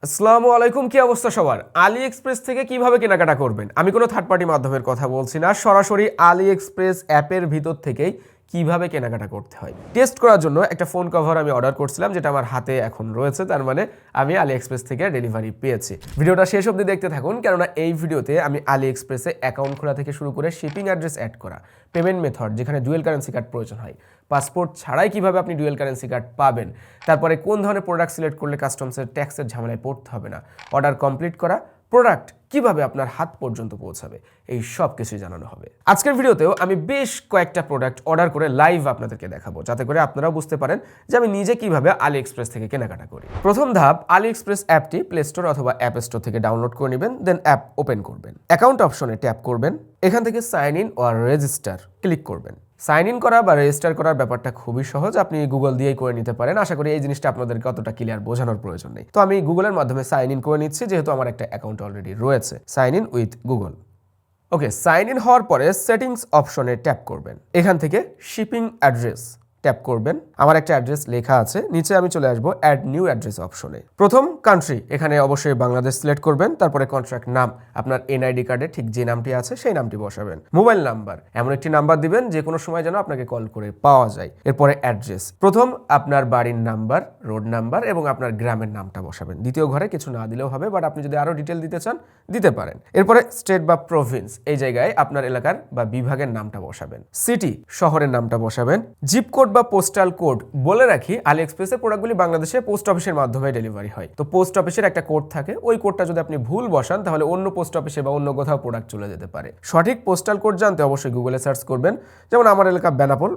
আসসালামু আলাইকুম, কি অবস্থা সবার? আলি এক্সপ্রেস থেকে কিভাবে কেনাকাটা করবেন? আমি কোনো থার্ড পার্টি মাধ্যমের কথা বলছি না, সরাসরি আলি এক্সপ্রেস অ্যাপের ভিতর থেকেই কিভাবে কেনাকাটা করতে হয় টেস্ট করার জন্য একটা ফোন কভার আমি অর্ডার করছিলাম, যেটা আমার হাতে এখন রয়েছে। তার মানে আমি আলি এক্সপ্রেস থেকে ডেলিভারি পেয়েছি। ভিডিওটা শেষ অবধি দেখতে থাকুন, কেননা এই ভিডিওতে আমি আলি এক্সপ্রেসে অ্যাকাউন্ট খোলা থেকে শুরু করে শিপিং অ্যাড্রেস অ্যাড করা, পেমেন্ট মেথড যেখানে ডুয়েল কারেন্সি কার্ড প্রয়োজন হয়, পাসপোর্ট ছাড়াই কিভাবে আপনি ডুয়েল কারেন্সি কার্ড পাবেন, তারপরে কোন ধরনের প্রোডাক্ট সিলেক্ট করলে কাস্টমসের ট্যাক্সের ঝামেলায় পড়তে হবে না, অর্ডার কমপ্লিট করা, প্রোডাক্ট কিভাবে আপনার হাত পর্যন্ত পৌঁছাবে, এই সব কিছুই জানানো হবে। আজকের ভিডিওতেও আমি বেশ কয়েকটা প্রোডাক্ট অর্ডার করে লাইভ আপনাদেরকে দেখাবো, যাতে করে আপনারাও বুঝতে পারেন যে আমি নিজে কিভাবে আলি এক্সপ্রেস থেকে কেনাকাটা করি। প্রথম ধাপ, আলি এক্সপ্রেস অ্যাপটি প্লে স্টোর অথবা অ্যাপ স্টোর থেকে ডাউনলোড করে নেবেন, দেন অ্যাপ ওপেন করবেন, অ্যাকাউন্ট অপশনে ট্যাপ করবেন, এখান থেকে sign in or register click করবেন। সাইন ইন করা বা রেজিস্টার করার ব্যাপারটা খুবই সহজ, আপনি গুগল দিয়েই করে নিতে পারেন। আশা করি এই জিনিসটা আপনাদেরকে অতটা ক্লিয়ার বোঝানোর প্রয়োজন নেই। তো আমি গুগলের মাধ্যমে সাইন ইন করে নিচ্ছি, যেহেতু আমার একটা অ্যাকাউন্ট অলরেডি রয়েছে। Sign in with Google. Okay, sign in হওয়ার পরে সেটিংস অপশনে ট্যাপ করবেন, এখান থেকে শিপিং অ্যাড্রেস ট্যাপ করবেন। আমার একটা অ্যাড্রেস লেখা আছে, নিচে আমি চলে আসবো অ্যাড নিউ অ্যাড্রেস অপশনে। প্রথম কান্ট্রি, এখানে অবশ্যই বাংলাদেশ সিলেক্ট করবেন। তারপরে কন্ট্রাক্ট নাম, আপনার এনআইডি কার্ডে ঠিক যে নামটি আছে সেই নামটি বসাবেন। মোবাইল নাম্বার, এমন একটি নাম্বার দিবেন যে কোনো সময় যেন আপনাকে কল করে পাওয়া যায়। এরপরে অ্যাড্রেস, প্রথম আপনার বাড়ির নাম্বার, রোড নাম্বার এবং আপনার গ্রামের নামটা বসাবেন। দ্বিতীয় ঘরে কিছু না দিলেও হবে, বাট আপনি যদি আরো ডিটেল দিতে চান দিতে পারেন। এরপরে স্টেট বা প্রভিন্স, এই জায়গায় আপনার এলাকার বা বিভাগের নামটা বসাবেন। সিটি, শহরের নামটা বসাবেন। জিপ কোড বা পোস্টাল কোড, বলে রাখি আলি এক্সপ্রেসের প্রোডাক্টগুলি বাংলাদেশে পোস্ট অফিসের মাধ্যমে ডেলিভারি হয়। তো পোস্ট অফিসের একটা কোড থাকে, ওই কোডটা যদি আপনি ভুল বসান তাহলে অন্য পোস্ট অফিসে বা অন্য কোথাও প্রোডাক্ট চলে যেতে পারে। সঠিক পোস্টাল কোড জানতে অবশ্যই গুগলে সার্চ করবেন। যেমন আমার এলাকা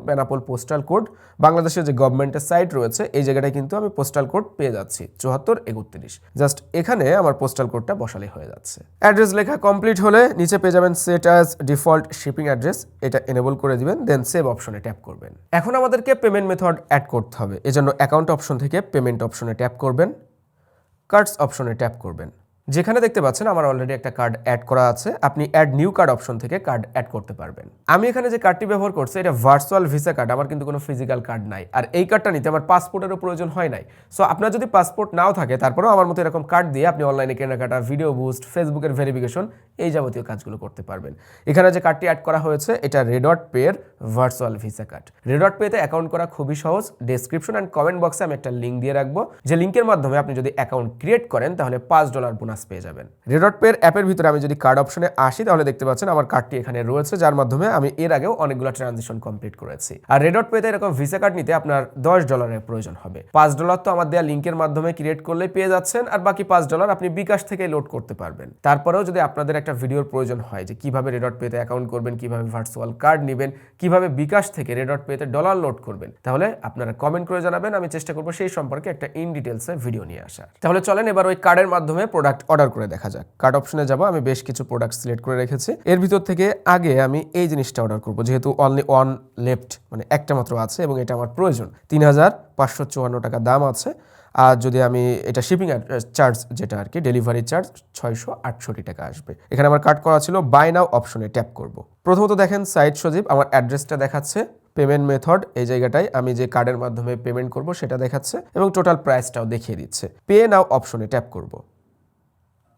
বেনাপোল পোস্টাল কোড, বাংলাদেশের যে গভর্নমেন্টের সাইট রয়েছে এই জায়গাটায় কিন্তু আমি পোস্টাল কোড পেয়ে যাচ্ছি 7431। জাস্ট এখানে আমার পোস্টাল কোডটা বসালে হয়ে যাচ্ছে। অ্যাড্রেস লেখা কমপ্লিট হলে নিচে পেয়ে যাবেন set as default shipping address, এটা এনেবল করে দিবেন, দেন সেভ অপশনে ট্যাপ করবেন। এখন আমাদেরকে পেমেন্ট মেথড অ্যাড করতে হবে, এজন্য অ্যাকাউন্ট অপশন থেকে পেমেন্ট অপশনে ট্যাপ করবেন, কার্ডস অপশনে ট্যাপ করবেন। যেখানে দেখতে পাচ্ছেন আমার অলরেডি একটা কার্ড অ্যাড করা আছে, আপনি অ্যাড নিউ কার্ড অপশন থেকে কার্ড অ্যাড করতে পারবেন। আমি এখানে যে কার্ডটি ব্যবহার করছি এটা ভার্চুয়াল ভিসা কার্ড, আমার কিন্তু কোনো ফিজিক্যাল কার্ড নাই। আর এই কার্ডটা নিতে আমার পাসপোর্টেরও প্রয়োজন হয় নাই। সো আপনার যদি পাসপোর্ট নাও থাকে, তারপরেও আমার মতো এরকম কার্ড দিয়ে আপনি অনলাইনে কেনাকাটা, ভিডিও বুস্ট, ফেসবুকের ভেরিফিকেশন, এই যাবতীয় কাজগুলো করতে পারবেন। এখানে যে কার্ডটি অ্যাড করা হয়েছে এটা রেডট পে এর ভার্চুয়াল ভিসা কার্ড। রেডট পেতে অ্যাকাউন্ট করা খুবই সহজ। ডেসক্রিপশন অ্যান্ড কমেন্ট বক্সে আমি একটা লিঙ্ক দিয়ে রাখবো, যে লিঙ্কের মাধ্যমে আপনি যদি অ্যাকাউন্ট ক্রিয়েট করেন তাহলে $5 বোনাস পেয়ে যাবেন। রেডট পে অ্যাপের ভিতরে আমি যদি কার্ড অপশনে আসি তাহলে দেখতে পাচ্ছেন আমার কার্ডটি এখানে রয়েছে, যার মাধ্যমে আমি এর আগেও অনেকগুলো ট্রানজিশন কমপ্লিট করেছি। আর রেডট পেতে এরকম ভিসা কার্ড নিতে আপনার $10 প্রয়োজন হবে। $5 তো আমার দেওয়া লিঙ্কের মাধ্যমে ক্রিয়েট করলে পেয়ে যাচ্ছেন, আর বাকি $5 আপনি বিকাশ থেকে লোড করতে পারবেন। তারপরেও যদি আপনাদের একটা ভিডিওর প্রয়োজন হয় যে কিভাবে রেডট পেতে অ্যাকাউন্ট করবেন, কিভাবে ভার্চুয়াল কার্ড নেবেন, কিভাবে বিকাশ থেকে রেডট পেতে ডলার লোড করবেন, তাহলে আপনারা কমেন্ট করে জানাবেন, আমি চেষ্টা করবো সেই সম্পর্কে একটা ইন ডিটেলসে ভিডিও নিয়ে আসার। তাহলে চলেন এবার ওই কার্ডের মাধ্যমে প্রোডাক্ট অর্ডার করে দেখা যাক। কার্ড অপশনে যাব, আমি বেশ কিছু প্রোডাক্ট সিলেক্ট করে রেখেছি। এর ভিতর থেকে আগে আমি এই জিনিসটা অর্ডার করব, যেহেতু অনলি ওয়ান লেফট, মানে একটা মাত্র আছে এবং এটা আমার প্রয়োজন। 3554 টাকা দাম আছে। আর যদি আমি এটা শিপিং চার্জ, যেটা আর কি ডেলিভারি চার্জ, 668 টাকা আসবে। এখানে আমার কার্ড করা ছিল, বাই নাও অপশনে ট্যাপ করব। প্রথমত দেখেন সাইট সজীব, আমার অ্যাড্রেসটা দেখাচ্ছে। পেমেন্ট মেথড, এই জায়গাটায় আমি যে কার্ডের মাধ্যমে পেমেন্ট করব সেটা দেখাচ্ছে এবং টোটাল প্রাইসটাও দেখিয়ে দিচ্ছে। পে নাও অপশনে ট্যাপ করব।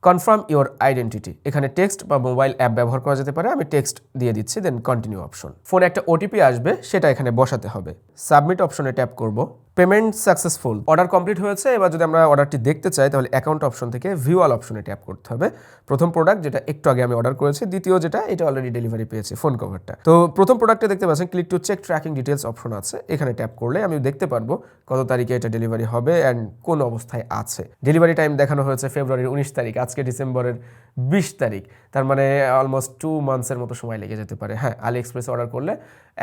কনফার্ম ইওর আইডেন্টিটি, এখানে টেক্সট বা মোবাইল অ্যাপ ব্যবহার করা যেতে পারে, আমি টেক্সট দিয়ে দিচ্ছি, দেন কন্টিনিউ অপশন। ফোনে একটা ওটিপি আসবে, সেটা এখানে বসাতে হবে। সাবমিট অপশনে ট্যাপ করব। পেমেন্ট সাকসেসফুল, অর্ডার কমপ্লিট হয়েছে। এবার যদি আমরা অর্ডারটি দেখতে চাই তাহলে অ্যাকাউন্ট অপশন থেকে ভিউ অল অপশনে ট্যাপ করতে হবে। প্রথম প্রোডাক্ট যেটা একটু আগে আমি অর্ডার করেছি, দ্বিতীয় যেটা এটা অলরেডি ডেলিভারি পেয়েছে, ফোন কভারটা। তো প্রথম প্রোডাক্টে দেখতে পাচ্ছেন click to check tracking details option আছে, এখানে ট্যাপ করলে আমি দেখতে পারবো কত তারিখে এটা ডেলিভারি হবে অ্যান্ড কোন অবস্থায় আছে। ডেলিভারি টাইম দেখানো হয়েছে ফেব্রুয়ারির 19 তারিখ, আজকে ডিসেম্বরের 20 তারিখ, তার মানে অলমোস্ট 2 মান্থসের মতো সময় লেগে যেতে পারে। হ্যাঁ, আলি এক্সপ্রেস অর্ডার করলে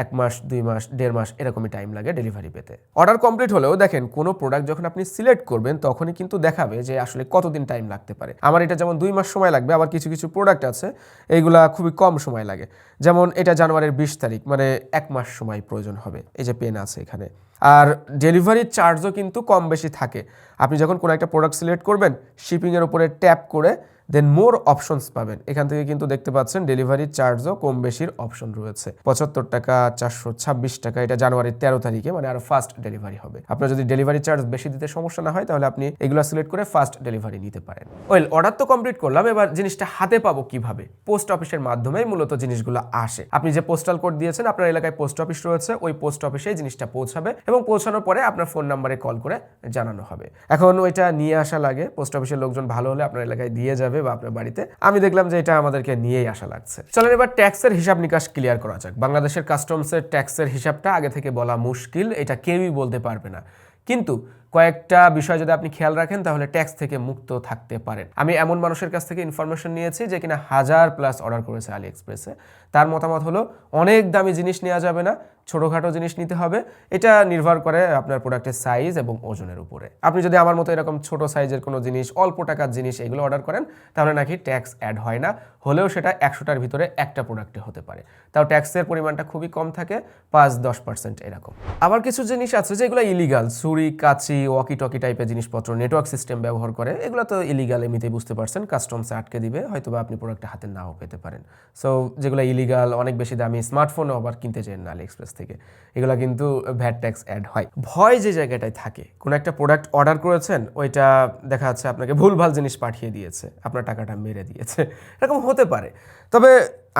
1 মাস, 2 মাস, 1.5 মাস এরকমই টাইম লাগে ডেলিভারি পেতে। অর্ডার কমপ্লিট হলেও দেখেন কোনো প্রোডাক্ট যখন আপনি সিলেক্ট করবেন তখনই কিন্তু দেখাবে যে আসলে কতদিন টাইম লাগতে পারে। আমার এটা যেমন 2 মাস সময় লাগবে, আবার কিছু কিছু প্রোডাক্ট আছে এইগুলা খুবই কম সময় লাগে। যেমন এটা জানুয়ারির 20 তারিখ, মানে 1 মাস সময় প্রয়োজন হবে। এই যে পেন আছে এখানে। আর ডেলিভারি চার্জও কিন্তু কম বেশি থাকে। আপনি যখন কোনো একটা প্রোডাক্ট সিলেক্ট করবেন, শিপিংয়ের উপরে ট্যাপ করে দেন মোর অপশনস পাবেন। এখান থেকে কিন্তু দেখতে পাচ্ছেন ডেলিভারি চার্জও কম বেশির অপশন রয়েছে। 75 টাকা, 426 টাকা, এটা জানুয়ারির 13 তারিখে, মানে আরো ফাস্ট ডেলিভারি হবে। আপনার যদি ডেলিভারি চার্জ বেশি দিতে সমস্যা না হয় তাহলে আপনি এগুলো সিলেক্ট করে ফাস্ট ডেলিভারি নিতে পারেন। ওয়েল, অর্ডার তো কমপ্লিট করলাম, এবার জিনিসটা হাতে পাবো কিভাবে? পোস্ট অফিসের মাধ্যমেই মূলত জিনিসগুলো আসে। আপনি যে পোস্টাল কোড দিয়েছেন, আপনার এলাকায় পোস্ট অফিস রয়েছে, ওই পোস্ট অফিসে জিনিসটা পৌঁছাবে এবং পৌঁছানোর পরে আপনার ফোন নাম্বারে কল করে জানানো হবে। এখন ওইটা নিয়ে আসা লাগে, পোস্ট অফিসের লোকজন ভালো হলে আপনার এলাকায় দিয়ে যাবে বা আপনার বাড়িতে। আমি দেখলাম যে এটা আমাদেরকে নিয়েই আসা লাগছে। চলেন এবার ট্যাক্সের হিসাব নিকাশ ক্লিয়ার করা যাক। বাংলাদেশের কাস্টমসের ট্যাক্সের হিসাবটা আগে থেকে বলা মুশকিল, এটা কেউই বলতে পারবে না, কিন্তু কয়েকটা বিষয় যদি আপনি খেয়াল রাখেন তাহলে ট্যাক্স থেকে মুক্ত থাকতে পারেন। আমি এমন মানুষের কাছ থেকে ইনফরমেশন নিয়েছি যে কিনা 1000+ অর্ডার করেছে আলি এক্সপ্রেসে। তার মতামত হলো অনেক দামি জিনিস নেওয়া যাবে না, ছোটোখাটো জিনিস নিতে হবে। এটা নির্ভর করে আপনার প্রোডাক্টের সাইজ এবং ওজনের উপরে। আপনি যদি আমার মতো এরকম ছোট সাইজের কোনো জিনিস, অল্প টাকার জিনিস এগুলো অর্ডার করেন তাহলে নাকি ট্যাক্স অ্যাড হয় না, হলেও সেটা 100টার ভিতরে একটা প্রোডাক্টে হতে পারে। তাও ট্যাক্সের পরিমাণটা খুবই কম থাকে, 5-10% এরকম। আবার কিছু জিনিস আছে যেগুলো ইলিগাল, ছুরি, কাঁচি, ওয়াকি টকি টাইপের জিনিসপত্র, নেটওয়ার্ক সিস্টেম ব্যবহার করে, এগুলো তো ইলিগাল, এমনিতেই বুঝতে পারছেন, কাস্টমসে আটকে দিবে, হয়তো বা আপনি প্রোডাক্টটা হাতে নাও পেতে পারেন। সো যেগুলো ইলিগাল, অনেক বেশি দামি স্মার্টফোনও আবার কিনতে চান না আলি এক্সপ্রেস থেকে, এগুলো কিন্তু ভ্যাট ট্যাক্স অ্যাড হয়। ভয় যে জায়গাটায় থাকে, কোনো একটা প্রোডাক্ট অর্ডার করেছেন, ওইটা দেখা যাচ্ছে আপনাকে ভুলভাল জিনিস পাঠিয়ে দিয়েছে, আপনার টাকাটা মেরে দিয়েছে, এরকম হতে পারে। তবে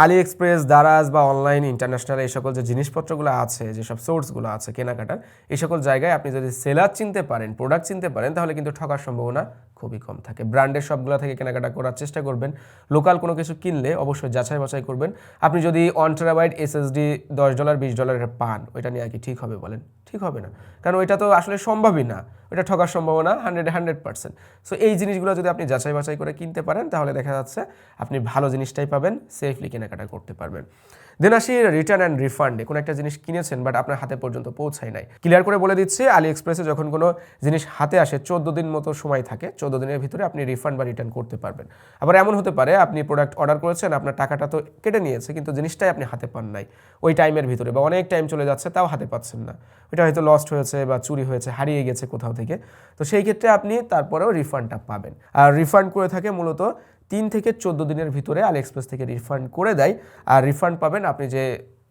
আলি এক্সপ্রেস, দারাজ বা অনলাইন ইন্টারন্যাশনাল এই সকল যে জিনিসপত্রগুলো আছে, যেসব সোর্সগুলো আছে কেনাকাটার, এই সকল জায়গায় আপনি যদি সেলার চিনতে পারেন, প্রোডাক্ট চিনতে পারেন, তাহলে কিন্তু ঠকার সম্ভাবনা খুবই কম থাকে। ব্র্যান্ডের সবগুলো থেকে কেনাকাটা করার চেষ্টা করবেন। লোকাল কোনো কিছু কিনলে অবশ্যই যাচাই বাছাই করবেন। আপনি যদি 1 টেরাবাইট SSD $10 $20 পান, ওইটা নিয়ে আর কি ঠিক হবে বলেন? ঠিক হবে না, কারণ ওইটা তো আসলে সম্ভবই না, ওইটা ঠকার সম্ভাবনা 100%। সো এই জিনিসগুলো যদি আপনি যাচাই বাছাই করে কিনতে পারেন তাহলে দেখা যাচ্ছে আপনি ভালো জিনিসটাই পাবেন, সেফলি কেনাকাটা করতে পারবেন। দেন আসি রিটার্ন অ্যান্ড রিফান্ডে। কোনো একটা জিনিস কিনেছেন বাট আপনার হাতে পর্যন্ত পৌঁছায় নাই। ক্লিয়ার করে বলে দিচ্ছি, আলি এক্সপ্রেসে যখন কোনো জিনিস হাতে আসে 14 দিন মতো সময় থাকে, 14 দিনের ভিতরে আপনি রিফান্ড বা রিটার্ন করতে পারবেন। আবার এমন হতে পারে আপনি প্রোডাক্ট অর্ডার করেছেন, আপনার টাকাটা তো কেটে নিয়েছে, কিন্তু জিনিসটাই আপনি হাতে পান নাই ওই টাইমের ভিতরে, বা অনেক টাইম চলে যাচ্ছে তাও হাতে পাচ্ছেন না, ওইটা হয়তো লস্ট হয়েছে বা চুরি হয়েছে, হারিয়ে গেছে কোথাও থেকে। তো সেই ক্ষেত্রে আপনি তারপরেও রিফান্ডটা পাবেন। আর রিফান্ড করে থাকে মূলত 3 থেকে 14 দিনের ভিতরে আলি এক্সপ্রেস থেকে রিফান্ড করে দেয়। আর রিফান্ড পাবেন আপনি যে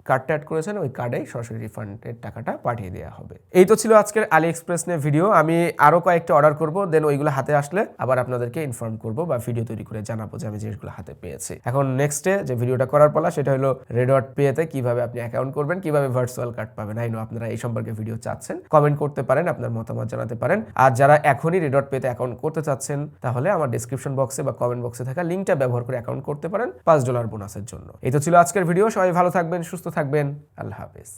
কার্ডটা অ্যাড করেছেন, ওই কার্ডেই সরাসরি রিফান্ডের টাকাটা পাঠিয়ে দেওয়া হবে। এই তো ছিল আজকের আলি এক্সপ্রেস নিয়ে ভিডিও। আমি আরও কয়েকটা অর্ডার করবো, দেন ওইগুলো হাতে আসলে আবার আপনাদেরকে ইনফর্ম করবো বা ভিডিও তৈরি করে জানাবো যে আমি জিনিসগুলো হাতে পেয়েছি। এখন নেক্সটে যে ভিডিওটা করার পালা সেটা হলো Red.Pay-তে কীভাবে আপনি অ্যাকাউন্ট করবেন, কীভাবে ভার্চুয়াল কার্ড পাবেন। আই নো আপনারা এই সম্পর্কে ভিডিও চাচ্ছেন, কমেন্ট করতে পারেন, আপনার মতামত জানাতে পারেন। আর যারা এখনই Red.Pay-তে অ্যাকাউন্ট করতে চাচ্ছেন তাহলে আমার ডিসক্রিপশন বক্সে বা কমেন্ট বক্সে থাকা লিঙ্কটা ব্যবহার করে অ্যাকাউন্ট করতে পারেন $5 বোনাসের জন্য। এই তো ছিল আজকের ভিডিও। সবাই ভালো থাকবেন, সুস্থ থাকবেন, আল্লাহ হাফেজ।